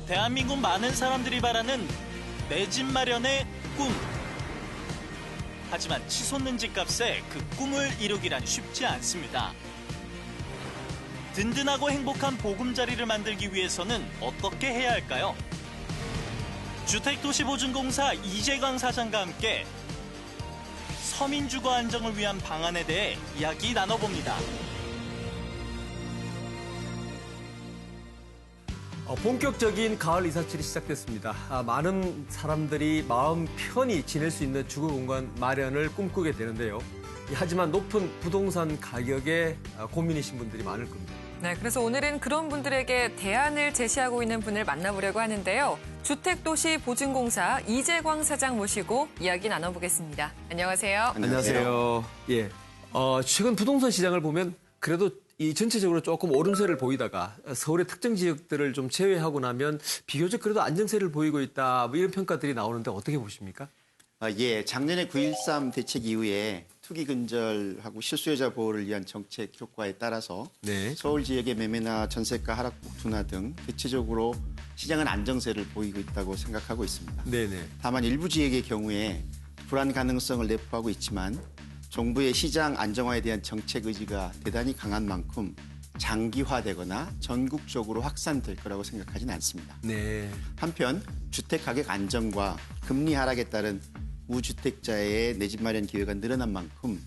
대한민국 많은 사람들이 바라는 내 집 마련의 꿈. 하지만 치솟는 집값에 그 꿈을 이루기란 쉽지 않습니다. 든든하고 행복한 보금자리를 만들기 위해서는 어떻게 해야 할까요? 주택도시보증공사 이재광 사장과 함께 서민 주거 안정을 위한 방안에 대해 이야기 나눠봅니다. 본격적인 가을 이삿질이 시작됐습니다. 많은 사람들이 마음 편히 지낼 수 있는 주거 공간 마련을 꿈꾸게 되는데요. 하지만 높은 부동산 가격에 고민이신 분들이 많을 겁니다. 네, 그래서 오늘은 그런 분들에게 대안을 제시하고 있는 분을 만나보려고 하는데요. 주택도시보증공사 이재광 사장 모시고 이야기 나눠보겠습니다. 안녕하세요. 안녕하세요. 예, 최근 부동산 시장을 보면 그래도 이 전체적으로 조금 오름세를 보이다가 서울의 특정 지역들을 좀 제외하고 나면 비교적 그래도 안정세를 보이고 있다, 뭐 이런 평가들이 나오는데 어떻게 보십니까? 예, 작년에 9.13 대책 이후에 투기 근절하고 실수요자 보호를 위한 정책 효과에 따라서 네. 서울 지역의 매매나 전세가 하락폭 둔화 등 대체적으로 시장은 안정세를 보이고 있다고 생각하고 있습니다. 네네. 다만 일부 지역의 경우에 불안 가능성을 내포하고 있지만 정부의 시장 안정화에 대한 정책 의지가 대단히 강한 만큼 장기화되거나 전국적으로 확산될 거라고 생각하지는 않습니다. 네. 한편 주택 가격 안정과 금리 하락에 따른 무주택자의 내 집 마련 기회가 늘어난 만큼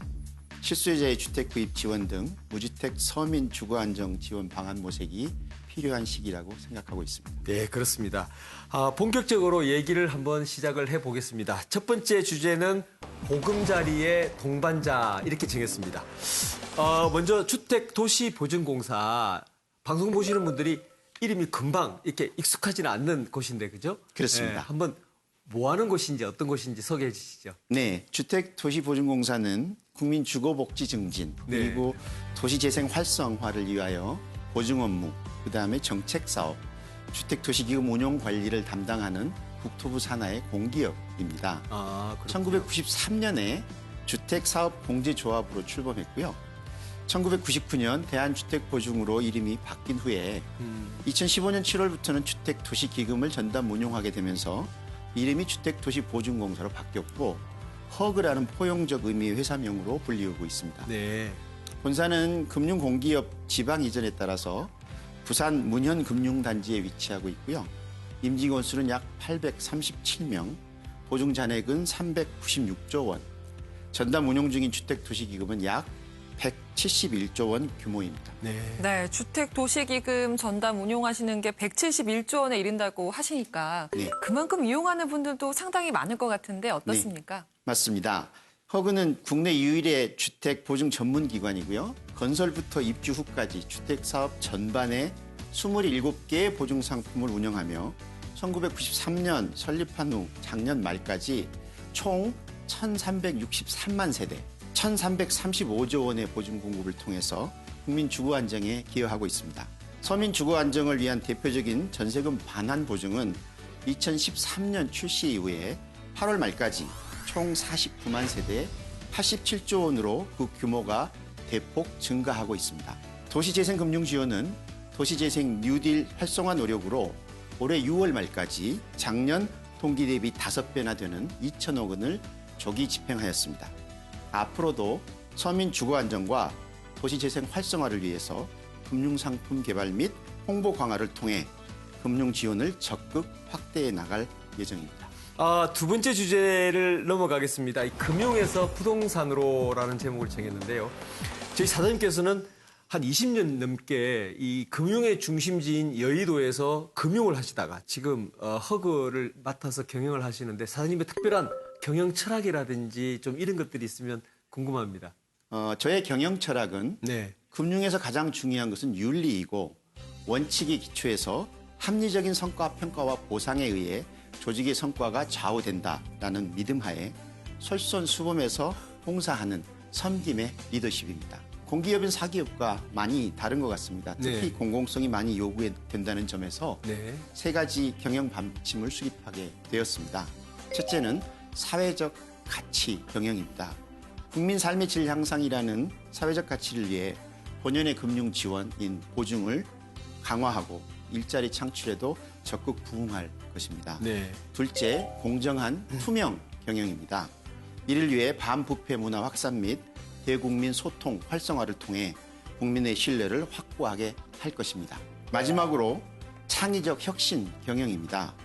실수요자의 주택 구입 지원 등 무주택 서민 주거 안정 지원 방안 모색이 필요한 시기라고 생각하고 있습니다. 네, 그렇습니다. 본격적으로 얘기를 한번 시작을 해보겠습니다. 첫 번째 주제는 보금자리의 동반자 이렇게 정했습니다. 먼저 주택도시보증공사 방송 보시는 분들이 이름이 금방 이렇게 익숙하지는 않는 곳인데, 그죠? 그렇습니다. 한번 뭐 하는 곳인지 어떤 곳인지 소개해 주시죠. 네, 주택도시보증공사는 국민 주거복지 증진 그리고 도시재생 활성화를 위하여 보증 업무, 그다음에 정책사업, 주택도시기금 운용 관리를 담당하는 국토부 산하의 공기업입니다. 1993년에 주택사업공제조합으로 출범했고요. 1999년 대한주택보증으로 이름이 바뀐 후에 2015년 7월부터는 주택도시기금을 전담 운용하게 되면서 이름이 주택도시보증공사로 바뀌었고 허그라는 포용적 의미의 회사명으로 불리우고 있습니다. 네. 본사는 금융공기업 지방 이전에 따라서 부산 문현금융단지에 위치하고 있고요. 임직원 수는 약 837명, 보증 잔액은 396조 원, 전담 운용 중인 주택도시기금은 약 171조 원 규모입니다. 네, 주택도시기금 전담 운용하시는 게 171조 원에 이른다고 하시니까 네. 그만큼 이용하는 분들도 상당히 많을 것 같은데 어떻습니까? 맞습니다. 허그는 국내 유일의 주택 보증 전문 기관이고요. 건설부터 입주 후까지 주택 사업 전반에 27개의 보증 상품을 운영하며 1993년 설립한 후 작년 말까지 총 1,363만 세대, 1,335조 원의 보증 공급을 통해서 국민 주거 안정에 기여하고 있습니다. 서민 주거 안정을 위한 대표적인 전세금 반환 보증은 2013년 출시 이후에 8월 말까지 총 49만 세대에 87조 원으로 그 규모가 대폭 증가하고 있습니다. 도시재생금융지원은 도시재생 뉴딜 활성화 노력으로 올해 6월 말까지 작년 동기 대비 5배나 되는 2천억 원을 조기 집행하였습니다. 앞으로도 서민 주거 안정과 도시재생 활성화를 위해서 금융상품 개발 및 홍보 강화를 통해 금융 지원을 적극 확대해 나갈 예정입니다. 두 번째 주제를 넘어가겠습니다. 금융에서 부동산으로라는 제목을 정했는데요. 저희 사장님께서는 한 20년 넘게 이 금융의 중심지인 여의도에서 금융을 하시다가 지금 허그를 맡아서 경영을 하시는데 사장님의 특별한 경영 철학이라든지 좀 이런 것들이 있으면 궁금합니다. 저의 경영 철학은 네. 금융에서 가장 중요한 것은 윤리이고 원칙에 기초해서 합리적인 성과 평가와 보상에 의해 조직의 성과가 좌우된다라는 믿음하에 솔선수범해서 봉사하는 섬김의 리더십입니다. 공기업인 사기업과 많이 다른 것 같습니다. 특히 네. 공공성이 많이 요구된다는 점에서 네. 3가지 경영 방침을 수립하게 되었습니다. 첫째는 사회적 가치 경영입니다. 국민 삶의 질 향상이라는 사회적 가치를 위해 본연의 금융 지원인 보증을 강화하고 일자리 창출에도 적극 부응할 것입니다. 네. 둘째, 공정한 투명 경영입니다. 이를 위해 반부패 문화 확산 및 대국민 소통 활성화를 통해 국민의 신뢰를 확보하게 할 것입니다. 마지막으로 창의적 혁신 경영입니다.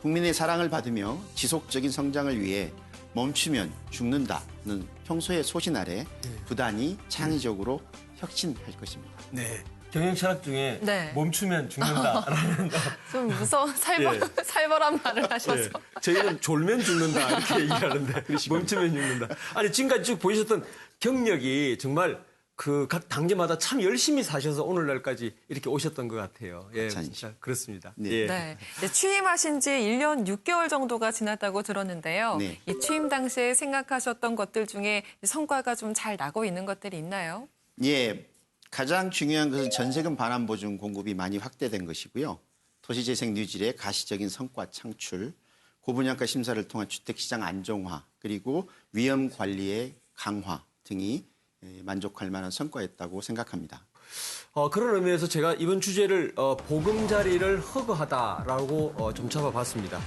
국민의 사랑을 받으며 지속적인 성장을 위해 멈추면 죽는다는 평소의 소신 아래 부단히 창의적으로 혁신할 것입니다. 네. 경영 철학 중에 네. 멈추면 죽는다라는 좀 무서운 살벌한 말을 하셔서. 네. 저희는 졸면 죽는다 이렇게 얘기하는데 멈추면 죽는다. 아니 지금까지 쭉 보셨던 경력이 정말 그 각 단계마다 참 열심히 사셔서 오늘날까지 이렇게 오셨던 것 같아요. 예, 진짜 그렇습니다. 네. 예. 네. 취임하신 지 1년 6개월 정도가 지났다고 들었는데요. 네. 이 취임 당시에 생각하셨던 것들 중에 성과가 좀 잘 나고 있는 것들이 있나요? 예, 가장 중요한 것은 전세금 반환 보증 공급이 많이 확대된 것이고요. 도시재생 뉴질의 가시적인 성과 창출, 고분양가 심사를 통한 주택시장 안정화, 그리고 위험 관리의 강화 등이 만족할 만한 성과였다고 생각합니다. 그런 의미에서 제가 이번 주제를 보금자리를 허그하다라고 좀 잡아봤습니다.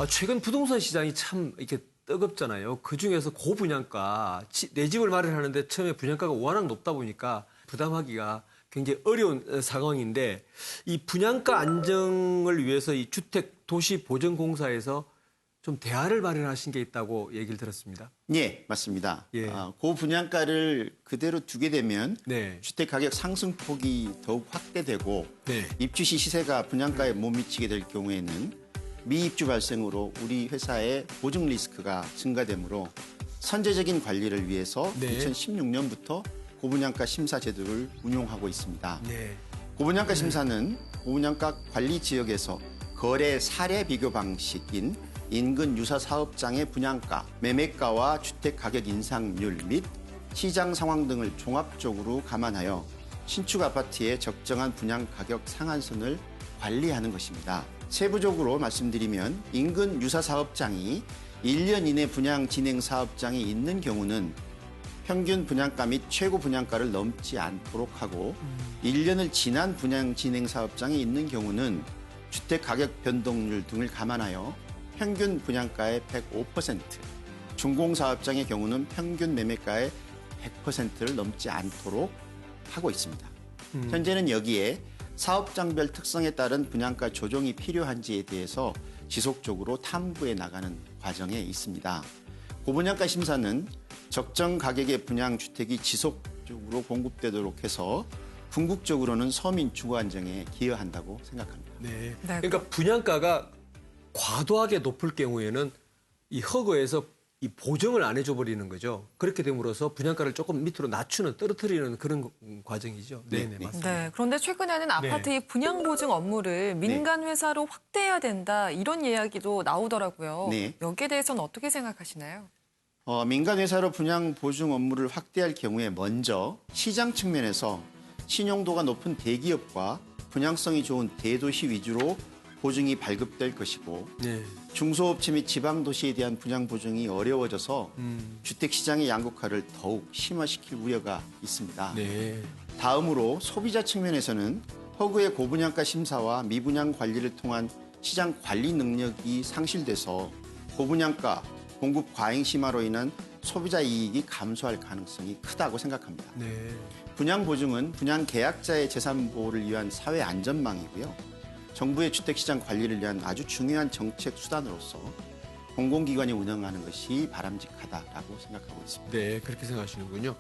최근 부동산 시장이 참 이렇게 뜨겁잖아요. 그중에서 고분양가, 내 집을 마련하는데 처음에 분양가가 워낙 높다 보니까 부담하기가 굉장히 어려운 상황인데 이 분양가 안정을 위해서 이 주택도시보전공사에서 좀 대안을 마련하신 게 있다고 얘기를 들었습니다. 예, 맞습니다. 예. 고분양가를 그대로 두게 되면 네. 주택 가격 상승폭이 더욱 확대되고 네. 입주 시 시세가 분양가에 못 미치게 될 경우에는 미입주 발생으로 우리 회사의 보증 리스크가 증가되므로 선제적인 관리를 위해서 네. 2016년부터 고분양가 심사 제도를 운용하고 있습니다. 네. 고분양가 심사는 고분양가 관리 지역에서 거래 사례 비교 방식인 인근 유사 사업장의 분양가, 매매가와 주택 가격 인상률 및 시장 상황 등을 종합적으로 감안하여 신축 아파트의 적정한 분양 가격 상한선을 관리하는 것입니다. 세부적으로 말씀드리면 인근 유사 사업장이 1년 이내 분양 진행 사업장이 있는 경우는 평균 분양가 및 최고 분양가를 넘지 않도록 하고 1년을 지난 분양 진행 사업장이 있는 경우는 주택 가격 변동률 등을 감안하여 평균 분양가의 105%, 준공사업장의 경우는 평균 매매가의 100%를 넘지 않도록 하고 있습니다. 현재는 여기에 사업장별 특성에 따른 분양가 조정이 필요한지에 대해서 지속적으로 탐구해 나가는 과정에 있습니다. 고분양가 심사는 적정 가격의 분양주택이 지속적으로 공급되도록 해서 궁극적으로는 서민 주거 안정에 기여한다고 생각합니다. 네. 네. 그러니까 분양가가 과도하게 높을 경우에는 이 허그에서 이 보정을 안 해줘 버리는 거죠. 그렇게 됨으로써 분양가를 조금 밑으로 낮추는, 떨어뜨리는 그런 과정이죠. 네, 네, 맞습니다. 네. 그런데 최근에는 아파트 의 분양 보증 업무를 민간 회사로 확대해야 된다 이런 이야기도 나오더라고요. 네. 여기에 대해서는 어떻게 생각하시나요? 민간 회사로 분양 보증 업무를 확대할 경우에 먼저 시장 측면에서 신용도가 높은 대기업과 분양성이 좋은 대도시 위주로 보증이 발급될 것이고 네. 중소업체 및 지방도시에 대한 분양 보증이 어려워져서 주택시장의 양극화를 더욱 심화시킬 우려가 있습니다. 네. 다음으로 소비자 측면에서는 허그의 고분양가 심사와 미분양 관리를 통한 시장 관리 능력이 상실돼서 고분양가 공급 과잉 심화로 인한 소비자 이익이 감소할 가능성이 크다고 생각합니다. 네. 분양 보증은 분양 계약자의 재산 보호를 위한 사회 안전망이고요. 정부의 주택시장 관리를 위한 아주 중요한 정책 수단으로서 공공기관이 운영하는 것이 바람직하다라고 생각하고 있습니다. 네, 그렇게 생각하시는군요.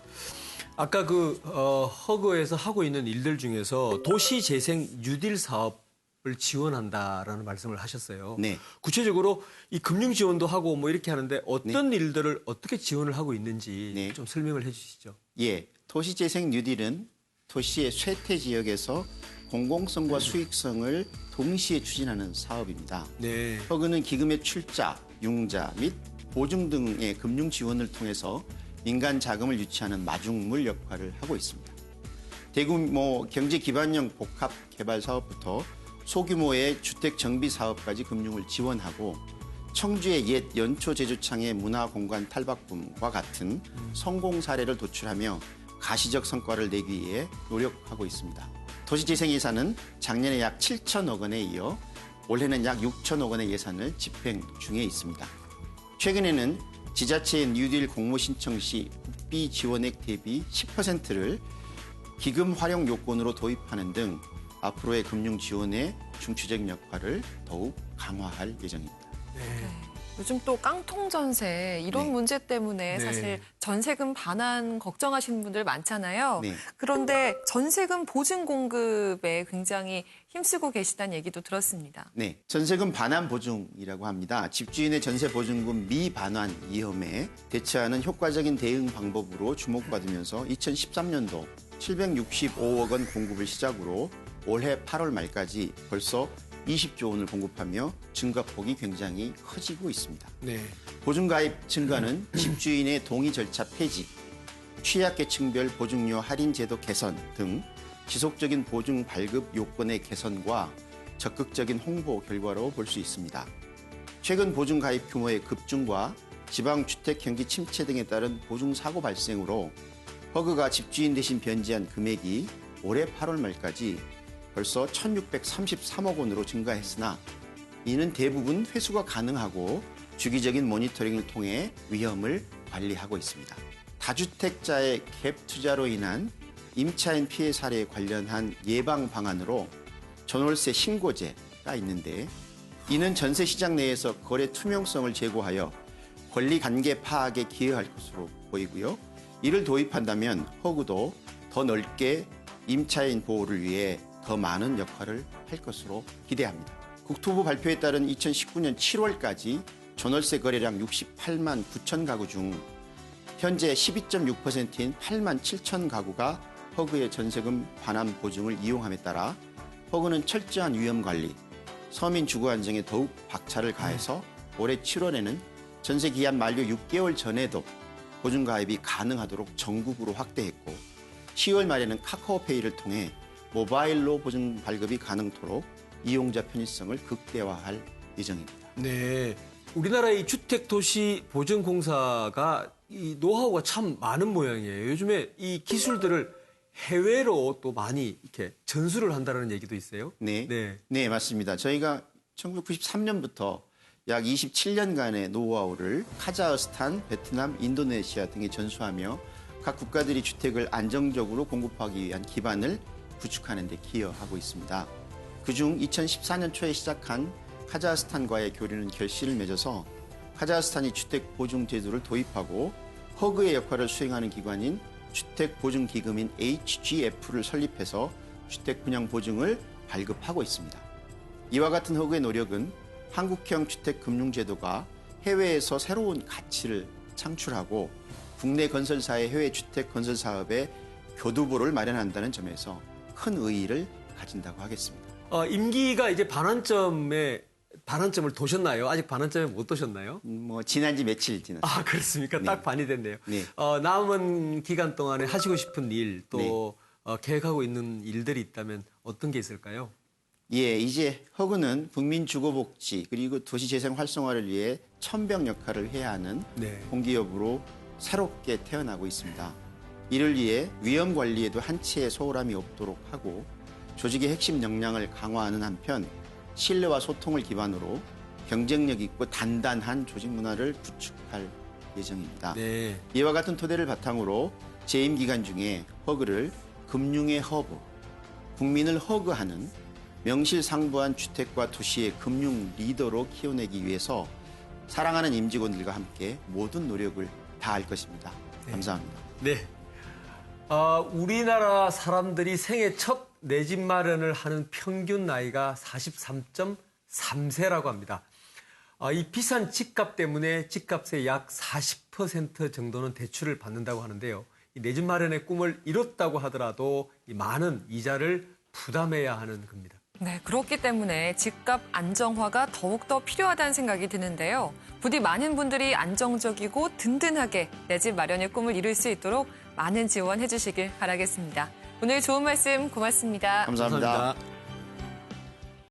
아까 허그에서 하고 있는 일들 중에서 도시재생 뉴딜 사업을 지원한다라는 말씀을 하셨어요. 네. 구체적으로 이 금융 지원도 하고 뭐 이렇게 하는데 어떤 일들을 어떻게 지원을 하고 있는지 네. 좀 설명을 해주시죠. 예, 도시재생 뉴딜은 도시의 쇠퇴 지역에서 공공성과 수익성을 동시에 추진하는 사업입니다. 네. 허그는 기금의 출자, 융자 및 보증 등의 금융 지원을 통해서 민간 자금을 유치하는 마중물 역할을 하고 있습니다. 대규모 경제 기반형 복합 개발 사업부터 소규모의 주택 정비 사업까지 금융을 지원하고 청주의 옛 연초 제주창의 문화 공간 탈바꿈과 같은 성공 사례를 도출하며 가시적 성과를 내기 위해 노력하고 있습니다. 도시재생 예산은 작년에 약 7천억 원에 이어 올해는 약 6천억 원의 예산을 집행 중에 있습니다. 최근에는 지자체의 뉴딜 공모 신청 시 국비 지원액 대비 10%를 기금 활용 요건으로 도입하는 등 앞으로의 금융 지원의 중추적 역할을 더욱 강화할 예정입니다. 요즘 또 깡통 전세 이런 네. 문제 때문에 네. 사실 전세금 반환 걱정하시는 분들 많잖아요. 네. 그런데 전세금 보증 공급에 굉장히 힘쓰고 계시다는 얘기도 들었습니다. 네, 전세금 반환 보증이라고 합니다. 집주인의 전세 보증금 미반환 위험에 대처하는 효과적인 대응 방법으로 주목받으면서 2013년도 765억 원 공급을 시작으로 올해 8월 말까지 벌써 20조 원을 공급하며 증가폭이 굉장히 커지고 있습니다. 네. 보증가입 증가는 집주인의 동의 절차 폐지, 취약계층별 보증료 할인 제도 개선 등 지속적인 보증 발급 요건의 개선과 적극적인 홍보 결과로 볼 수 있습니다. 최근 보증가입 규모의 급증과 지방주택 경기 침체 등에 따른 보증사고 발생으로 허그가 집주인 대신 변제한 금액이 올해 8월 말까지 벌써 1,633억 원으로 증가했으나 이는 대부분 회수가 가능하고 주기적인 모니터링을 통해 위험을 관리하고 있습니다. 다주택자의 갭 투자로 인한 임차인 피해 사례에 관련한 예방 방안으로 전월세 신고제가 있는데 이는 전세 시장 내에서 거래 투명성을 제고하여 권리 관계 파악에 기여할 것으로 보이고요. 이를 도입한다면 허그도 더 넓게 임차인 보호를 위해 더 많은 역할을 할 것으로 기대합니다. 국토부 발표에 따른 2019년 7월까지 전월세 거래량 68만 9천 가구 중 현재 12.6%인 8만 7천 가구가 허그의 전세금 반환 보증을 이용함에 따라 허그는 철저한 위험 관리, 서민 주거 안정에 더욱 박차를 가해서 올해 7월에는 전세 기한 만료 6개월 전에도 보증 가입이 가능하도록 전국으로 확대했고 10월 말에는 카카오페이를 통해 모바일로 보증 발급이 가능토록 이용자 편의성을 극대화할 예정입니다. 네. 우리나라의 주택도시보증공사가 이 노하우가 참 많은 모양이에요. 요즘에 이 기술들을 해외로 또 많이 이렇게 전수를 한다는 얘기도 있어요. 네. 네. 네, 맞습니다. 저희가 1993년부터 약 27년간의 노하우를 카자흐스탄, 베트남, 인도네시아 등에 전수하며 각 국가들이 주택을 안정적으로 공급하기 위한 기반을 구축하는 데 기여하고 있습니다. 그중 2014년 초에 시작한 카자흐스탄과의 교류는 결실을 맺어서 카자흐스탄이 주택 보증 제도를 도입하고 허그의 역할을 수행하는 기관인 주택 보증 기금인 HGF를 설립해서 주택 분양 보증을 발급하고 있습니다. 이와 같은 허그의 노력은 한국형 주택 금융 제도가 해외에서 새로운 가치를 창출하고 국내 건설사의 해외 주택 건설 사업에 교두보를 마련한다는 점에서 큰 의의를 가진다고 하겠습니다. 임기가 이제 반환점을 도셨나요? 아직 반환점에 못 도셨나요? 지난 지 며칠 지났습니다. 아, 그렇습니까? 네. 딱 반이 됐네요. 네. 남은 기간 동안에 하시고 싶은 일, 또 계획하고 있는 일들이 있다면 어떤 게 있을까요? 예, 이제 허그는 국민 주거복지 그리고 도시재생 활성화를 위해 천병 역할을 해야 하는 네. 공기업으로 새롭게 태어나고 있습니다. 이를 위해 위험 관리에도 한치의 소홀함이 없도록 하고 조직의 핵심 역량을 강화하는 한편 신뢰와 소통을 기반으로 경쟁력 있고 단단한 조직 문화를 구축할 예정입니다. 네. 이와 같은 토대를 바탕으로 재임 기간 중에 허그를 금융의 허브, 국민을 허그하는 명실상부한 주택과 도시의 금융 리더로 키워내기 위해서 사랑하는 임직원들과 함께 모든 노력을 다할 것입니다. 감사합니다. 네. 우리나라 사람들이 생애 첫 내 집 마련을 하는 평균 나이가 43.3세라고 합니다. 이 비싼 집값 때문에 집값의 약 40% 정도는 대출을 받는다고 하는데요. 이 내 집 마련의 꿈을 이뤘다고 하더라도 이 많은 이자를 부담해야 하는 겁니다. 네, 그렇기 때문에 집값 안정화가 더욱더 필요하다는 생각이 드는데요. 부디 많은 분들이 안정적이고 든든하게 내 집 마련의 꿈을 이룰 수 있도록 많은 지원해 주시길 바라겠습니다. 오늘 좋은 말씀 고맙습니다. 감사합니다. 감사합니다.